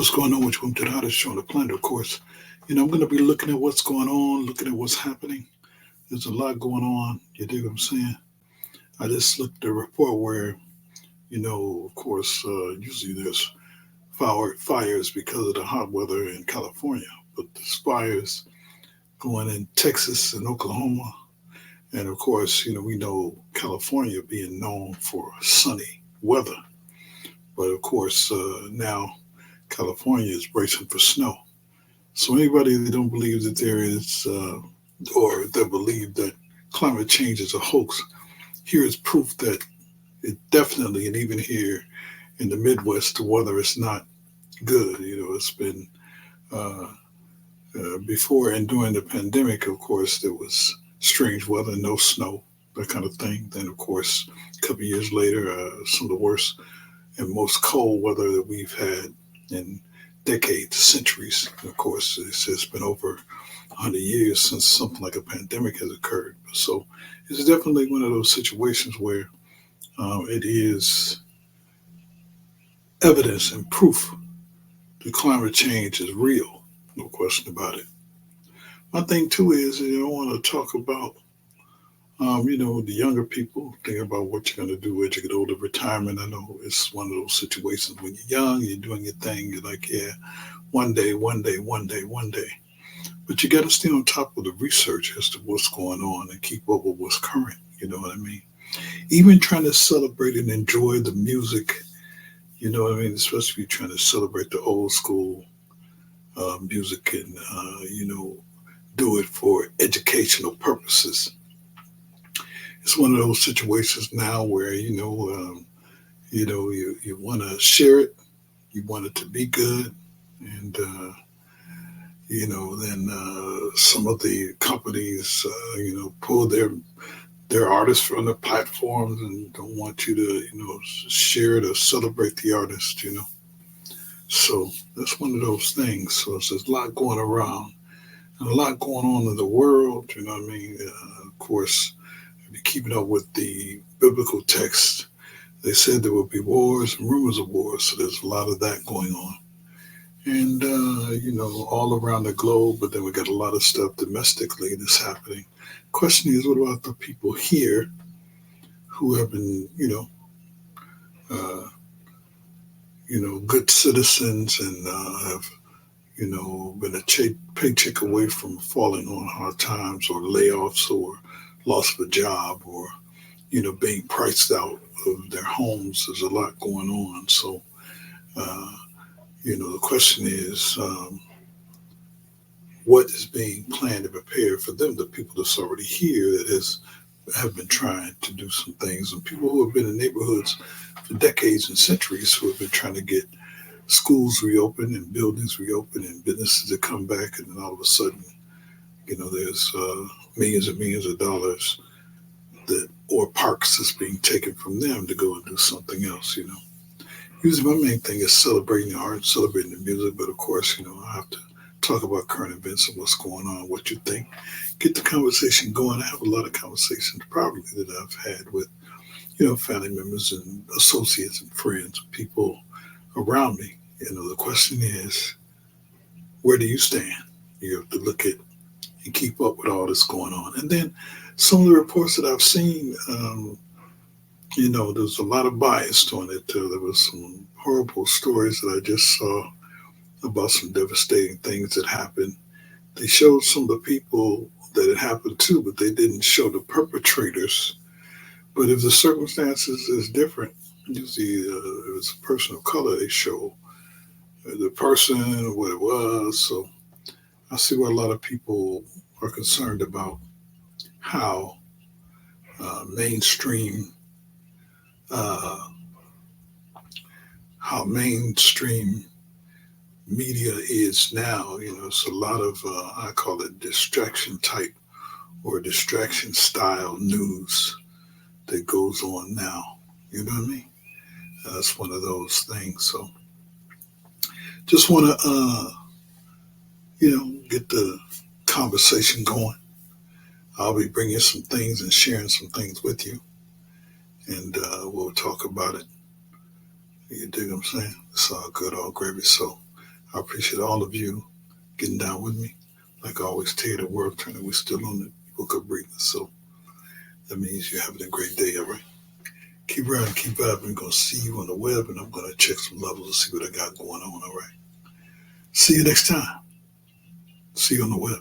What's going on with you? I'm the hottest show on the planet, of course. I'm going to be looking at what's going on, looking at what's happening. There's a lot going on. You dig what I'm saying? I just looked at a report where, of course, usually there's fires because of the hot weather in California, but there's fires going in Texas and Oklahoma. And of course, we know California being known for sunny weather. But of course, now California is bracing for snow. So anybody that don't believe that there is, or that believe that climate change is a hoax, here is proof that it definitely, and even here in the Midwest, the weather is not good. It's been before and during the pandemic. Of course, there was strange weather, no snow, that kind of thing. Then, of course, a couple of years later, some of the worst and most cold weather that we've had in decades, centuries. Of course, it's been over 100 years since something like a pandemic has occurred. So it's definitely one of those situations where it is evidence and proof that climate change is real. No question about it. My thing too is, I want to talk about, the younger people, think about what you're going to do as you get older. Retirement, I know it's one of those situations when you're young, you're doing your thing, you're like, yeah, one day, one day, one day, one day. But you got to stay on top of the research as to what's going on and keep up with what's current. You know what I mean? Even trying to celebrate and enjoy the music, you know what I mean? Especially if you're trying to celebrate the old school music and, do it for educational purposes. It's one of those situations now where, you want to share it, you want it to be good, and, then some of the companies, pull their artists from the platforms and don't want you to, share it or celebrate the artist, So that's one of those things. So there's a lot going around and a lot going on in the world, you know what I mean? Of course, if you're keeping up with the biblical text, they said there would be wars and rumors of wars. So there's a lot of that going on. And, all around the globe, but then we got a lot of stuff domestically that's happening. Question is, what about the people here who have been, uh, good citizens and have, been a paycheck away from falling on hard times or layoffs or loss of a job or, being priced out of their homes? There's a lot going on. So, uh, the question is, what is being planned to prepare for them, the people that's already here that have been trying to do some things, and people who have been in neighborhoods for decades and centuries who have been trying to get schools reopened and buildings reopened and businesses to come back, and then all of a sudden, there's millions and millions of dollars that or parks that's being taken from them to go and do something else. Usually, my main thing is celebrating the art, celebrating the music, but of course, I have to talk about current events and what's going on, what you think. Get the conversation going. I have a lot of conversations probably that I've had with, family members and associates and friends, people around me. The question is, where do you stand? You have to look at and keep up with all that's going on. And then some of the reports that I've seen, there's a lot of bias on it. There was some horrible stories that I just saw about some devastating things that happened. They showed some of the people that it happened to, but they didn't show the perpetrators. But if the circumstances is different, usually if it's a person of color, they show the person, what it was. So I see why a lot of people are concerned about how mainstream uh, how mainstream media is now. It's a lot of I call it distraction type or distraction style news that goes on now. You know what I mean? That's one of those things. So just want to get the conversation going. I'll be bringing some things and sharing some things with you, and we'll talk about it. You dig what I'm saying? It's all good, all gravy. So I appreciate all of you getting down with me. Like I always tell you, the world turning, we're still on the book of breathing. So that means you're having a great day, all right? Keep riding, keep vibing. I'm going to see you on the web, and I'm going to check some levels and see what I got going on, all right? See you next time. See you on the web.